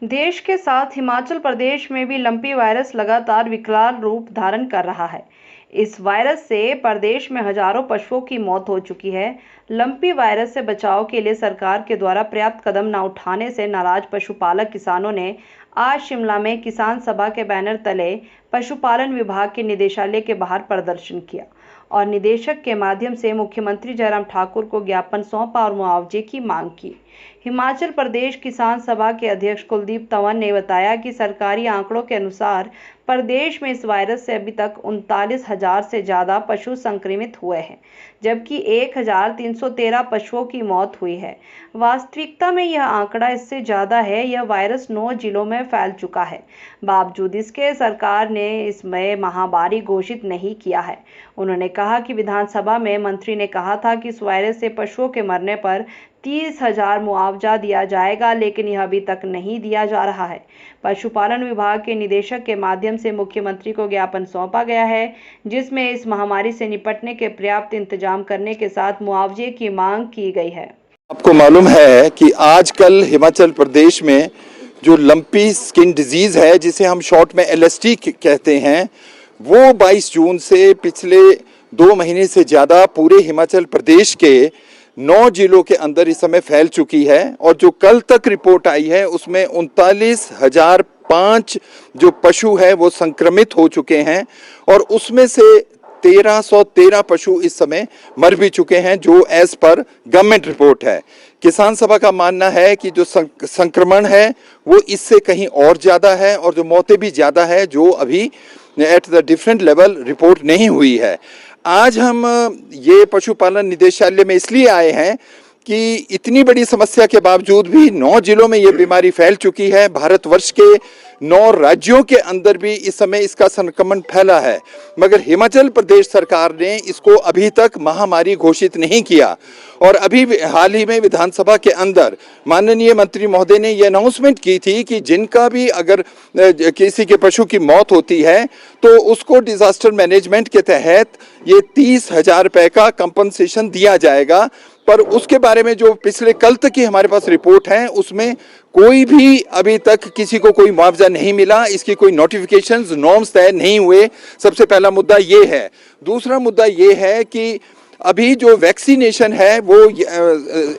देश के साथ हिमाचल प्रदेश में भी लंपी वायरस लगातार विकराल रूप धारण कर रहा है। इस वायरस से प्रदेश में हजारों पशुओं की मौत हो चुकी है। लंपी वायरस से बचाव के लिए सरकार के द्वारा पर्याप्त कदम न उठाने से नाराज पशुपालक किसानों ने आज शिमला में किसान सभा के बैनर तले पशुपालन विभाग के निदेशालय के बाहर प्रदर्शन किया और निदेशक के माध्यम से मुख्यमंत्री जयराम ठाकुर को ज्ञापन सौंपा और मुआवजे की मांग की। हिमाचल प्रदेश किसान सभा के अध्यक्ष कुलदीप तंवर ने बताया कि सरकारी आंकड़ों के अनुसार प्रदेश में इस वायरस से अभी तक 39,000 से ज़्यादा पशु संक्रमित हुए हैं, जबकि 1,313 पशुओं की मौत हुई है। वास्तविकता में यह आंकड़ा इससे ज़्यादा है। यह वायरस 9 जिलों में फैल चुका है। बावजूद इसके सरकार ने इसमें महामारी घोषित नहीं किया है। उन्होंने कहा कि विधानसभा में मंत्री ने कहा था कि इस वायरस से पशुओं के मरने पर 30,000 मुआवजा दिया जाएगा, लेकिन यह अभी तक नहीं दिया जा रहा है। पशुपालन विभाग के निदेशक के माध्यम से मुख्यमंत्री को ज्ञापन सौंपा गया है, जिसमें इस महामारी से निपटने के पर्याप्त इंतजाम करने के साथ मुआवजे की मांग की गई है। आपको मालूम है कि आजकल हिमाचल प्रदेश में जो लंपी स्किन डिजीज है, जिसे हम शॉर्ट में LST कहते हैं, वो 22 जून से पिछले 2 महीने से ज़्यादा पूरे हिमाचल प्रदेश के 9 जिलों के अंदर इस समय फैल चुकी है। और जो कल तक रिपोर्ट आई है उसमें 39,005 जो पशु है वो संक्रमित हो चुके हैं और उसमें से 1,313 पशु इस समय मर भी चुके हैं, जो एज पर गवर्नमेंट रिपोर्ट है। किसान सभा का मानना है कि जो संक्रमण है वो इससे कहीं और ज़्यादा है और जो मौतें भी ज़्यादा है, जो अभी at the different level report नहीं हुई है। आज हम ये पशुपालन निदेशालय में इसलिए आए हैं कि इतनी बड़ी समस्या के बावजूद भी 9 जिलों में ये बीमारी फैल चुकी है। भारतवर्ष के 9 राज्यों के अंदर भी इस समय इसका संक्रमण फैला है, मगर हिमाचल प्रदेश सरकार ने इसको अभी तक महामारी घोषित नहीं किया। और अभी हाल ही में विधानसभा के अंदर माननीय मंत्री महोदय ने ये अनाउंसमेंट की थी कि जिनका भी अगर किसी के पशु की मौत होती है तो उसको डिजास्टर मैनेजमेंट के तहत ये 30,000 रुपये का कंपनसेशन दिया जाएगा। पर उसके बारे में जो पिछले कल तक की हमारे पास रिपोर्ट है उसमें कोई भी अभी तक किसी को कोई मुआवजा नहीं मिला। इसकी कोई नोटिफिकेशंस, नॉर्म्स तय नहीं हुए। सबसे पहला मुद्दा ये है। दूसरा मुद्दा ये है कि अभी जो वैक्सीनेशन है वो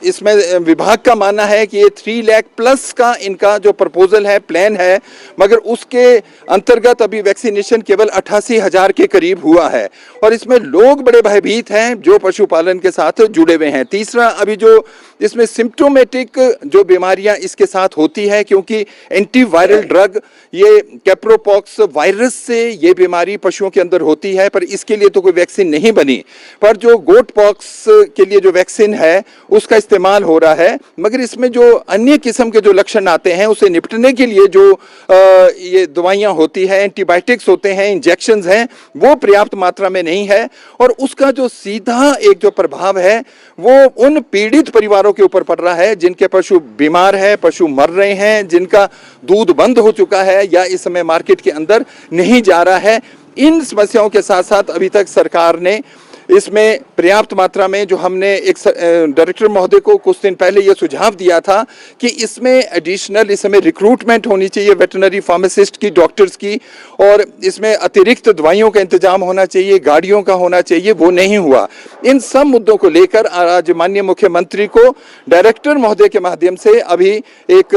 इसमें विभाग का मानना है कि ये 3 लाख प्लस का इनका जो प्रपोजल है, प्लान है, मगर उसके अंतर्गत अभी वैक्सीनेशन केवल 88,000 के करीब हुआ है और इसमें लोग बड़े भयभीत हैं जो पशुपालन के साथ जुड़े हुए हैं। तीसरा, अभी जो इसमें सिम्प्टोमेटिक जो बीमारियां इसके साथ होती है, क्योंकि एंटीवायरल ड्रग ये कैप्रोपॉक्स वायरस से ये बीमारी पशुओं के अंदर होती है, पर इसके लिए तो कोई वैक्सीन नहीं बनी। पर जो गोट पॉक्स के लिए जो वैक्सीन है उसका इस्तेमाल हो रहा है, मगर इसमें जो अन्य किस्म के जो लक्षण आते हैं उसे निपटने के लिए जो ये दवाइयां होती है, एंटीबायोटिक्स होते हैं, इंजेक्शंस हैं, वो पर्याप्त मात्रा में नहीं है। और उसका जो सीधा एक जो प्रभाव है वो उन पीड़ित परिवारों के ऊपर पड़ रहा है जिनके पशु बीमार है, पशु मर रहे हैं, जिनका दूध बंद हो चुका है या इस समय मार्केट के अंदर नहीं जा रहा है। इन समस्याओं के साथ साथ अभी तक सरकार ने इसमें पर्याप्त मात्रा में, जो हमने एक डायरेक्टर महोदय को कुछ दिन पहले ये सुझाव दिया था कि इसमें एडिशनल इस समय रिक्रूटमेंट होनी चाहिए वेटरनरी फार्मासिस्ट की, डॉक्टर्स की, और इसमें अतिरिक्त दवाइयों का इंतजाम होना चाहिए, गाड़ियों का होना चाहिए, वो नहीं हुआ। इन सब मुद्दों को लेकर आज माननीय मुख्यमंत्री को डायरेक्टर महोदय के माध्यम से अभी एक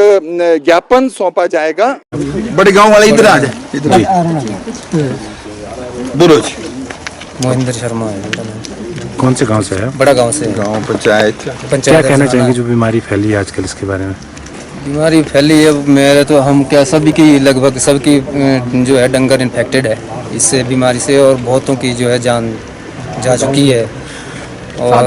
ज्ञापन सौंपा जाएगा। बड़े गाँव वाले इधर आ जाए, मोहिंदर शर्मा है। कौन से गांव से है? बड़ा गांव से। गाँव पंचायत। क्या कहना चाहेंगे जो बीमारी फैली है आजकल, इसके बारे में? बीमारी फैली है मेरे तो हम क्या सभी की लगभग सबकी जो है डंगर इन्फेक्टेड है इससे बीमारी से, और बहुतों की जो है जान जा चुकी है। और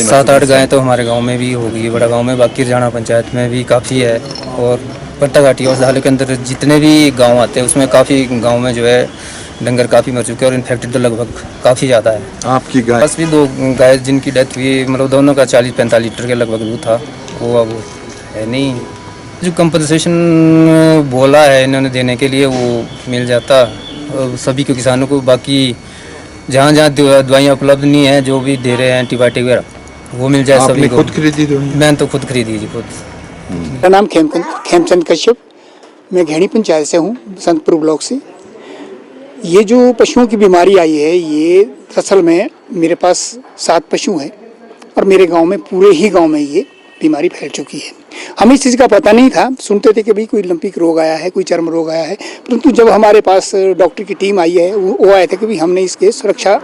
7-8 गायें तो हमारे गांव में भी हो गई, बड़ा गांव में, बाकी रजाना पंचायत में भी काफ़ी है। और पट्टा घाटी और झाले के अंदर जितने भी गाँव आते हैं उसमें काफ़ी गाँव में जो है डंगर काफ़ी मर चुके हैं और इन्फेक्टेड तो लगभग काफ़ी ज़्यादा है। आपकी गाय? बस भी 2 गाय जिनकी डेथ हुई, मतलब दोनों का 40-45 लीटर के लगभग दूध था, वो अब है नहीं। जो कंपनसेशन बोला है इन्होंने देने के लिए वो मिल जाता सभी को, किसानों को। बाकी जहाँ जहाँ दवाइयाँ उपलब्ध नहीं है, जो भी दे रहे हैं एंटीबायोटिक वगैरह, वो मिल जाए सभी को। खुद खरीदी? मैंने तो खुद खरीदी जी, खुद। मेरा नाम खेमचंद कश्यप। मैं घेड़ी पंचायत से हूँ, बसंतपुर ब्लॉक से। ये जो पशुओं की बीमारी आई है, ये असल में मेरे पास 7 पशु हैं और मेरे गांव में, पूरे ही गांव में ये बीमारी फैल चुकी है। हमें इस चीज़ का पता नहीं था, सुनते थे कि भाई कोई लंपी रोग आया है, कोई चर्म रोग आया है, परंतु जब हमारे पास डॉक्टर की टीम आई है, वो आए थे कि भाई हमने इसके सुरक्षा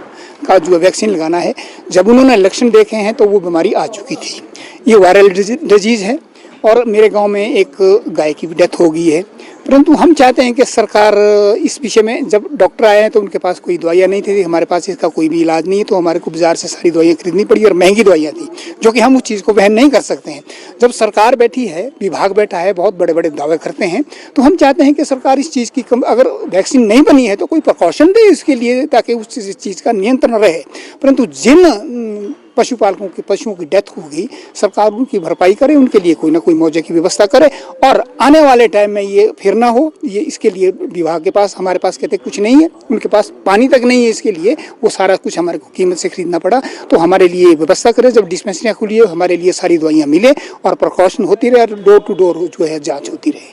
का जो वैक्सीन लगाना है। जब उन्होंने लक्षण देखे हैं तो वो बीमारी आ चुकी थी। ये वायरल डिजीज़ है और मेरे गांव में एक गाय की भी डेथ हो गई है। परंतु हम चाहते हैं कि सरकार इस विषय में, जब डॉक्टर आए हैं तो उनके पास कोई दवाइयाँ नहीं थी, हमारे पास इसका कोई भी इलाज नहीं है, तो हमारे को बाजार से सारी दवाइयाँ खरीदनी पड़ी और महंगी दवाइयाँ थी, जो कि हम उस चीज़ को वहन नहीं कर सकते हैं। जब सरकार बैठी है, विभाग बैठा है, बहुत बड़े बड़े दावे करते हैं, तो हम चाहते हैं कि सरकार इस चीज़ की अगर वैक्सीन नहीं बनी है तो कोई प्रिकॉशन दे इसके लिए, ताकि उस चीज़ का नियंत्रण रहे। परंतु जिन पशुपालकों के पशुओं की डेथ होगी, सरकार उनकी भरपाई करे, उनके लिए कोई ना कोई मुआवजे की व्यवस्था करे और आने वाले टाइम में ये फिर ना हो। ये इसके लिए विभाग के पास, हमारे पास कहते कुछ नहीं है, उनके पास पानी तक नहीं है, इसके लिए वो सारा कुछ हमारे को कीमत से खरीदना पड़ा। तो हमारे लिए व्यवस्था करे, जब डिस्पेंसरियाँ खुली है हमारे लिए सारी दवाइयाँ मिले और प्रिकॉशन होती रहे, डोर टू डोर जो है जाँच होती रहे।